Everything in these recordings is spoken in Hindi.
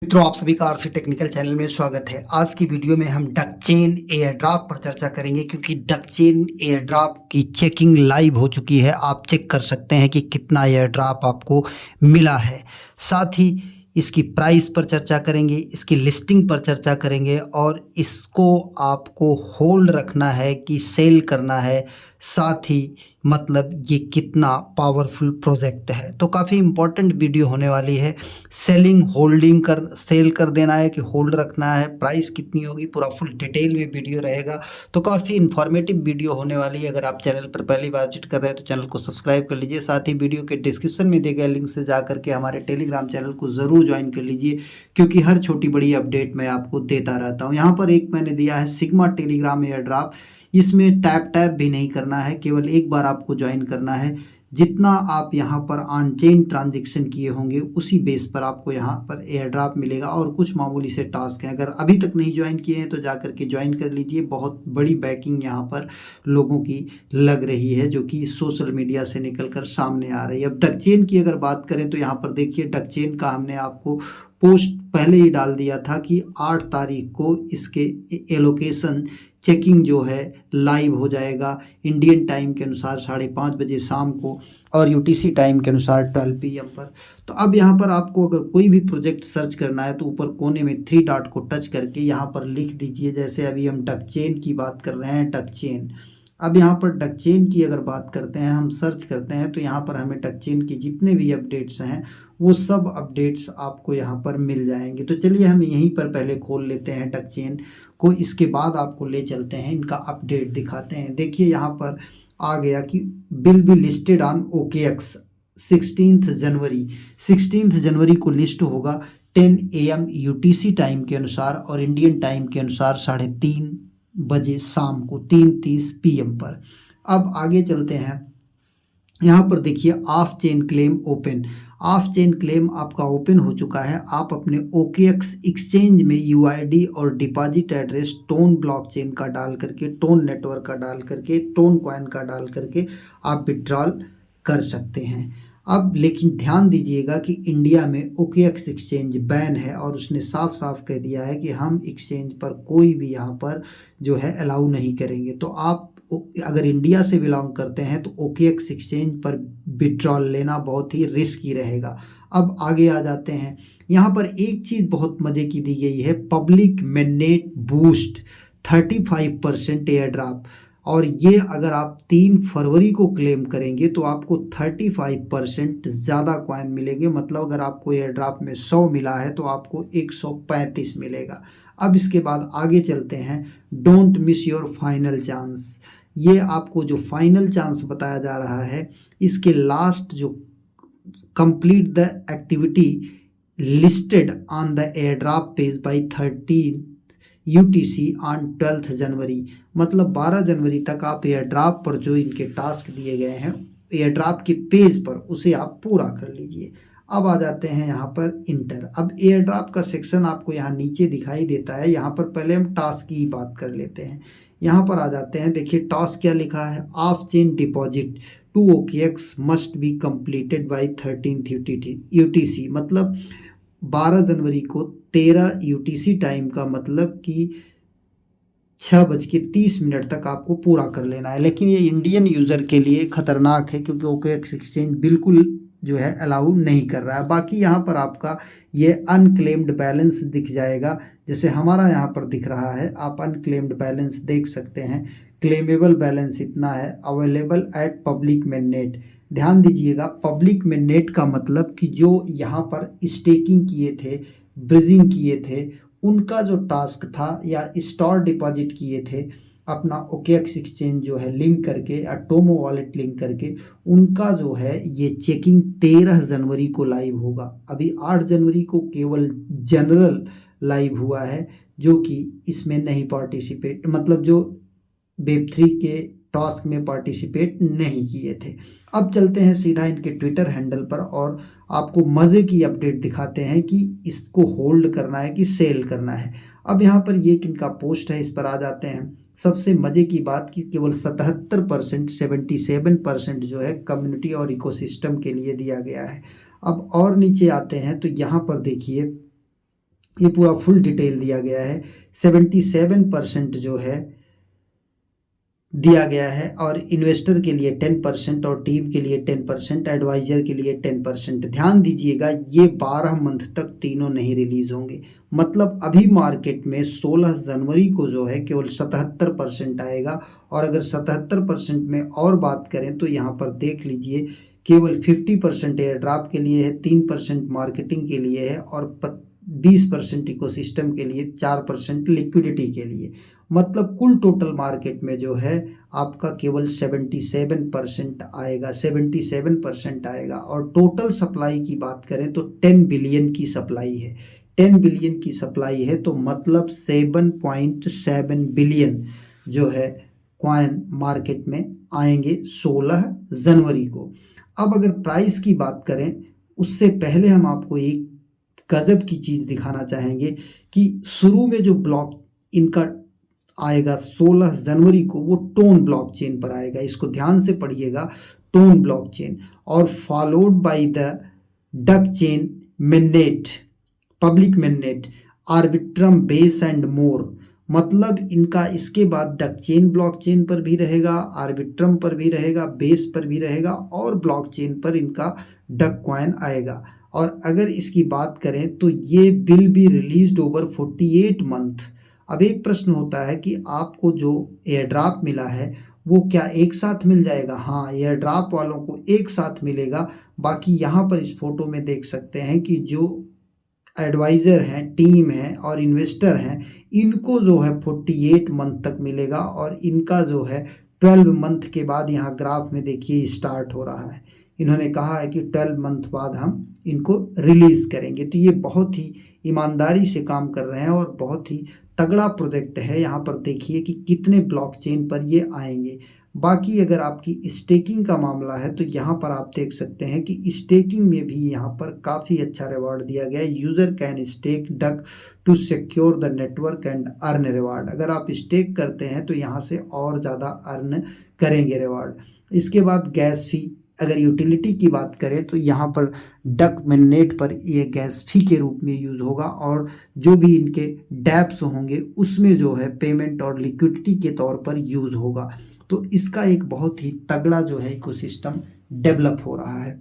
मित्रों, आप सभी का आरसी टेक्निकल चैनल में स्वागत है। आज की वीडियो में हम डकचेन एयरड्रॉप पर चर्चा करेंगे क्योंकि डकचेन एयरड्रॉप की चेकिंग लाइव हो चुकी है। आप चेक कर सकते हैं कि कितना एयरड्रॉप आपको मिला है। साथ ही इसकी प्राइस पर चर्चा करेंगे, इसकी लिस्टिंग पर चर्चा करेंगे और इसको आपको होल्ड रखना है कि सेल करना है। साथ ही मतलब ये कितना पावरफुल प्रोजेक्ट है। तो काफ़ी इम्पोर्टेंट वीडियो होने वाली है। सेलिंग, होल्डिंग कर सेल कर देना है कि होल्ड रखना है, प्राइस कितनी होगी, पूरा फुल डिटेल में वीडियो रहेगा। तो काफ़ी इन्फॉर्मेटिव वीडियो होने वाली है। अगर आप चैनल पर पहली बार विजिट कर रहे हैं तो चैनल को सब्सक्राइब कर लीजिए। साथ ही वीडियो के डिस्क्रिप्शन में दिए गए लिंक से जा करके हमारे टेलीग्राम चैनल को ज़रूर ज्वाइन कर लीजिए, क्योंकि हर छोटी बड़ी अपडेट मैं आपको देता रहता हूँ। यहाँ पर एक मैंने दिया है सिग्मा टेलीग्राम एयरड्रॉप। इसमें टैप भी नहीं करना है, केवल एक बार आपको ज्वाइन करना है। जितना आप यहाँ पर ऑन चेन ट्रांजेक्शन किए होंगे उसी बेस पर आपको यहाँ पर एयर ड्रॉप मिलेगा और कुछ मामूली से टास्क हैं। अगर अभी तक नहीं ज्वाइन किए हैं तो जा करके ज्वाइन कर लीजिए। बहुत बड़ी बैकिंग यहाँ पर लोगों की लग रही है, जो कि सोशल मीडिया से निकल कर सामने आ रही है। अब डकचेन की अगर बात करें तो यहाँ पर देखिए, डकचेन का हमने आपको पोस्ट पहले ही डाल दिया था कि 8 तारीख को इसके एलोकेशन चेकिंग जो है लाइव हो जाएगा इंडियन टाइम के अनुसार 5:30 बजे शाम को और यूटीसी टाइम के अनुसार 12 PM पर। तो अब यहाँ पर आपको अगर कोई भी प्रोजेक्ट सर्च करना है तो ऊपर कोने में 3 डॉट को टच करके यहाँ पर लिख दीजिए। जैसे अभी हम डकचेन की बात कर रहे हैं, डकचेन। अब यहाँ पर डकचेन की अगर बात करते हैं, हम सर्च करते हैं तो यहाँ पर हमें डकचेन की जितने भी अपडेट्स हैं वो सब अपडेट्स आपको यहाँ पर मिल जाएंगे। तो चलिए हम यहीं पर पहले खोल लेते हैं डकचेन को, इसके बाद आपको ले चलते हैं, इनका अपडेट दिखाते हैं। देखिए यहाँ पर आ गया कि will be listed on OKX 16 जनवरी को लिस्ट होगा 10 AM UTC टाइम के अनुसार और इंडियन टाइम के अनुसार 3:30 बजे शाम को 3:30 PM पर। अब आगे चलते हैं। यहाँ पर देखिए of chain claim open. Of chain claim आपका ओपन हो चुका है। आप अपने OKX एक्सचेंज में UID और डिपॉजिट एड्रेस टोन ब्लॉकचेन का डाल करके, टोन नेटवर्क का डाल करके, टोन कॉइन का डाल करके आप विड्रॉल कर सकते हैं। अब लेकिन ध्यान दीजिएगा कि इंडिया में OKX एक्सचेंज बैन है और उसने साफ साफ कह दिया है कि हम एक्सचेंज पर कोई भी यहाँ पर जो है अलाउ नहीं करेंगे। तो आप अगर इंडिया से बिलोंग करते हैं तो OKX एक्सचेंज पर विड्रॉल लेना बहुत ही रिस्की रहेगा। अब आगे आ जाते हैं। यहाँ पर एक चीज़ बहुत मज़े की दी गई है, public mandate boost 35% air drop. और ये अगर आप 3 फरवरी को क्लेम करेंगे तो आपको 35% ज़्यादा कॉइन मिलेंगे। मतलब अगर आपको एयर ड्रॉप में 100 मिला है तो आपको 135 मिलेगा। अब इसके बाद आगे चलते हैं। Don't miss your final chance. ये आपको जो फाइनल चांस बताया जा रहा है, इसके लास्ट जो complete the activity listed on the air drop page by 13 UTC on 12 जनवरी। मतलब 12 जनवरी तक आप एयर ड्रॉप पर जो इनके टास्क दिए गए हैं एयर ड्रॉप के पेज पर, उसे आप पूरा कर लीजिए। अब आ जाते हैं यहाँ पर इंटर। अब एयर ड्रॉप का सेक्शन आपको यहाँ नीचे दिखाई देता है। यहाँ पर पहले हम टास्क की बात कर लेते हैं। यहाँ पर आ जाते हैं। देखिए टास्क क्या लिखा है, off chain deposit to OKX must be completed by 13 UTC। मतलब 12 जनवरी को 13 UTC टाइम का मतलब कि 6:30 तक आपको पूरा कर लेना है। लेकिन ये इंडियन यूज़र के लिए ख़तरनाक है क्योंकि OKX एक्सचेंज बिल्कुल जो है अलाउ नहीं कर रहा है। बाकी यहाँ पर आपका ये अनक्लेम्ड बैलेंस दिख जाएगा, जैसे हमारा यहाँ पर दिख रहा है। आप अनक्लेम्ड बैलेंस देख सकते हैं। क्लेमेबल बैलेंस इतना है, अवेलेबल एट पब्लिक मैंडेट। ध्यान दीजिएगा, पब्लिक मैंडेट का मतलब कि जो यहाँ पर स्टेकिंग किए थे, ब्रिजिंग किए थे, उनका जो टास्क था या स्टॉर डिपॉजिट किए थे अपना OKX एक्सचेंज जो है लिंक करके या टोमो वॉलेट लिंक करके, उनका जो है ये चेकिंग 13 जनवरी को लाइव होगा। अभी 8 जनवरी को केवल जनरल लाइव हुआ है, जो कि इसमें नहीं पार्टिसिपेट, मतलब जो Web3 के टास्क में पार्टिसिपेट नहीं किए थे। अब चलते हैं सीधा इनके ट्विटर हैंडल पर और आपको मज़े की अपडेट दिखाते हैं कि इसको होल्ड करना है कि सेल करना है। अब यहाँ पर ये किनका पोस्ट है, इस पर आ जाते हैं। सबसे मज़े की बात कि केवल 77%, 77% जो है कम्युनिटी और इकोसिस्टम के लिए दिया गया है। अब और नीचे आते हैं तो यहाँ पर देखिए ये पूरा फुल डिटेल दिया गया है। 77% जो है दिया गया है, और इन्वेस्टर के लिए 10% और टीम के लिए 10%, एडवाइजर के लिए 10%। ध्यान दीजिएगा ये 12 मंथ तक तीनों नहीं रिलीज होंगे। मतलब अभी मार्केट में 16 जनवरी को जो है केवल 77% आएगा, और अगर 77% में और बात करें तो यहाँ पर देख लीजिए केवल 50% एयर ड्रॉप के लिए है, 3% मार्केटिंग के लिए है, और 20% इकोसिस्टम के लिए, 4% लिक्विडिटी के लिए। मतलब कुल टोटल मार्केट में जो है आपका केवल 77% आएगा, 77% आएगा। और टोटल सप्लाई की बात करें तो 10 बिलियन की सप्लाई है, 10 बिलियन की सप्लाई है, तो मतलब 7.7 बिलियन जो है कॉइन मार्केट में आएंगे 16 जनवरी को। अब अगर प्राइस की बात करें उससे पहले हम आपको एक गजब की चीज़ दिखाना चाहेंगे कि शुरू में जो ब्लॉक इनका आएगा 16 जनवरी को, वो टोन ब्लॉकचेन पर आएगा। इसको ध्यान से पढ़िएगा, टोन ब्लॉकचेन, और followed by the duck chain mainnet, public mainnet, Arbitrum, base and more. मतलब इनका इसके बाद डक चेन ब्लॉकचेन पर भी रहेगा, आर्बिट्रम पर भी रहेगा, बेस पर भी रहेगा, और ब्लॉकचेन पर इनका डक कॉइन आएगा। और अगर इसकी बात करें तो ये will be released over 48 month. अब एक प्रश्न होता है कि आपको जो एयर ड्रॉप मिला है वो क्या एक साथ मिल जाएगा? हाँ, एयर ड्रॉप वालों को एक साथ मिलेगा। बाकी यहाँ पर इस फोटो में देख सकते हैं कि जो एडवाइज़र हैं, टीम है और इन्वेस्टर हैं, इनको जो है 48 मंथ तक मिलेगा, और इनका जो है 12 मंथ के बाद यहाँ ग्राफ में देखिए स्टार्ट हो रहा है। इन्होंने कहा है कि 12 मंथ बाद हम इनको रिलीज़ करेंगे। तो ये बहुत ही ईमानदारी से काम कर रहे हैं और बहुत ही तगड़ा प्रोजेक्ट है। यहाँ पर देखिए कि कितने ब्लॉकचेन पर ये आएंगे। बाकी अगर आपकी स्टेकिंग का मामला है तो यहाँ पर आप देख सकते हैं कि स्टेकिंग में भी यहाँ पर काफ़ी अच्छा रिवॉर्ड दिया गया है। User can stake duck to secure the network and earn reward. अगर आप स्टेक करते हैं तो यहाँ से और ज़्यादा अर्न करेंगे रिवॉर्ड। इसके बाद गैस फी, अगर यूटिलिटी की बात करें तो यहाँ पर डक मेननेट पर ये गैस फी के रूप में यूज़ होगा, और जो भी इनके डैप्स होंगे उसमें जो है पेमेंट और लिक्विडिटी के तौर पर यूज़ होगा। तो इसका एक बहुत ही तगड़ा जो है इकोसिस्टम डेवलप हो रहा है।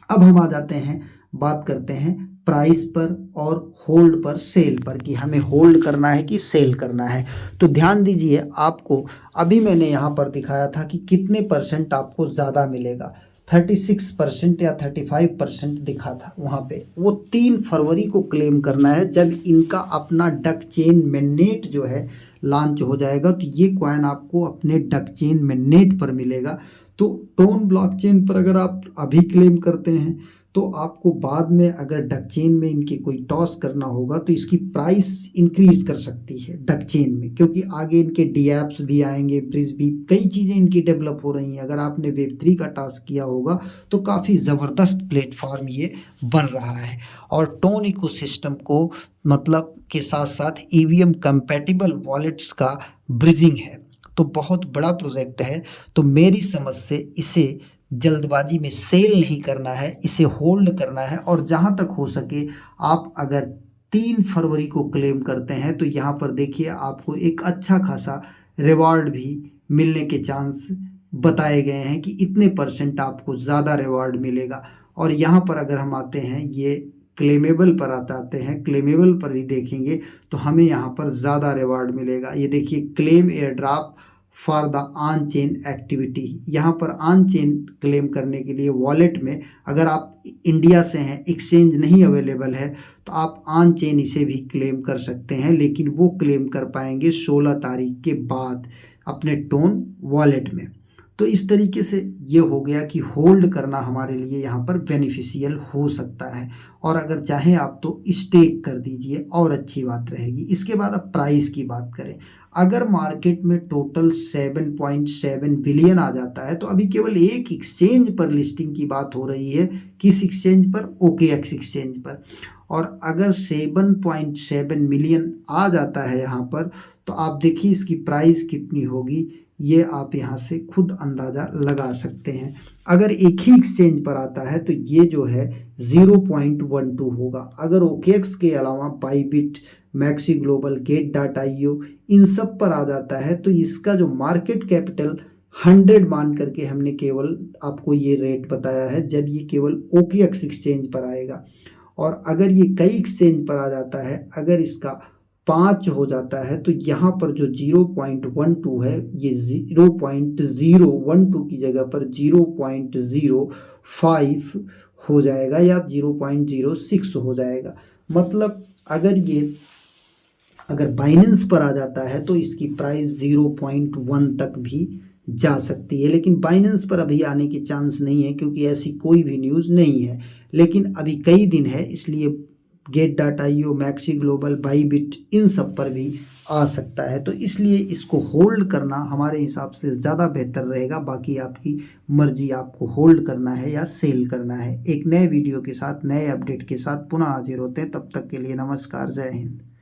अब हम आ जाते हैं, बात करते हैं प्राइस पर और होल्ड पर, सेल पर, कि हमें होल्ड करना है कि सेल करना है। तो ध्यान दीजिए, आपको अभी मैंने यहाँ पर दिखाया था कि कितने परसेंट आपको ज़्यादा मिलेगा, 36% या 35% दिखा था वहाँ पे। वो 3 फरवरी को क्लेम करना है जब इनका अपना डक चेन मेननेट जो है लॉन्च हो जाएगा। तो ये कॉइन आपको अपने डक चेन मेननेट पर मिलेगा। तो टोन ब्लॉकचेन पर अगर आप अभी क्लेम करते हैं तो आपको बाद में अगर डक चेन में इनके कोई टॉस करना होगा तो इसकी प्राइस इंक्रीज कर सकती है डक चेन में, क्योंकि आगे इनके डीएप्स भी आएंगे, ब्रिज भी, कई चीज़ें इनकी डेवलप हो रही हैं। अगर आपने वेब3 का टास्क किया होगा तो काफ़ी ज़बरदस्त प्लेटफॉर्म ये बन रहा है। और टोन इकोसिस्टम को मतलब के साथ साथ ईवीएम कंपैटिबल वॉलेट्स का ब्रिजिंग है, तो बहुत बड़ा प्रोजेक्ट है। तो मेरी समझ से इसे जल्दबाजी में सेल नहीं करना है, इसे होल्ड करना है। और जहाँ तक हो सके आप अगर 3 फरवरी को क्लेम करते हैं तो यहाँ पर देखिए आपको एक अच्छा खासा रिवॉर्ड भी मिलने के चांस बताए गए हैं कि इतने % आपको ज़्यादा रिवॉर्ड मिलेगा। और यहाँ पर अगर हम आते हैं, ये क्लेमेबल पर आते हैं, क्लेमेबल पर भी देखेंगे तो हमें यहाँ पर ज़्यादा रिवॉर्ड मिलेगा। ये देखिए, claim air drop for the on chain activity. यहाँ पर ऑन चेन क्लेम करने के लिए वॉलेट में, अगर आप इंडिया से हैं, एक्सचेंज नहीं अवेलेबल है, तो आप ऑन चेन इसे भी क्लेम कर सकते हैं, लेकिन वो क्लेम कर पाएंगे 16 तारीख के बाद अपने टोन वॉलेट में। तो इस तरीके से ये हो गया कि होल्ड करना हमारे लिए यहाँ पर बेनिफिशियल हो सकता है, और अगर चाहें आप तो स्टेक कर दीजिए और अच्छी बात रहेगी। इसके बाद अब प्राइस की बात करें, अगर मार्केट में टोटल 7.7 बिलियन आ जाता है तो अभी केवल एक एक्सचेंज पर लिस्टिंग की बात हो रही है। किस एक्सचेंज पर? OKX एक्सचेंज पर। और अगर 7.7 मिलियन आ जाता है यहाँ पर तो आप देखिए इसकी प्राइस कितनी होगी, ये आप यहाँ से खुद अंदाज़ा लगा सकते हैं। अगर एक ही एक्सचेंज पर आता है तो ये जो है 0.12 होगा। अगर OKX के अलावा बाइबिट, मैक्सी ग्लोबल, Get.io इन सब पर आ जाता है तो इसका जो मार्केट कैपिटल 100 मान करके हमने केवल आपको ये रेट बताया है जब ये केवल OKX एक्सचेंज पर आएगा। और अगर ये कई एक्सचेंज पर आ जाता है, अगर इसका 5 हो जाता है तो यहाँ पर जो 0.12 है ये 0.012 की जगह पर 0.05 हो जाएगा या 0.06 हो जाएगा। मतलब अगर बाइनेंस पर आ जाता है तो इसकी प्राइस 0.1 तक भी जा सकती है, लेकिन बाइनेंस पर अभी आने की चांस नहीं है क्योंकि ऐसी कोई भी न्यूज़ नहीं है। लेकिन अभी कई दिन है इसलिए Get.io, मैक्सी ग्लोबल, बाइबिट इन सब पर भी आ सकता है। तो इसलिए इसको होल्ड करना हमारे हिसाब से ज़्यादा बेहतर रहेगा। बाकी आपकी मर्जी, आपको होल्ड करना है या सेल करना है। एक नए वीडियो के साथ, नए अपडेट के साथ पुनः हाजिर होते हैं। तब तक के लिए नमस्कार, जय हिंद।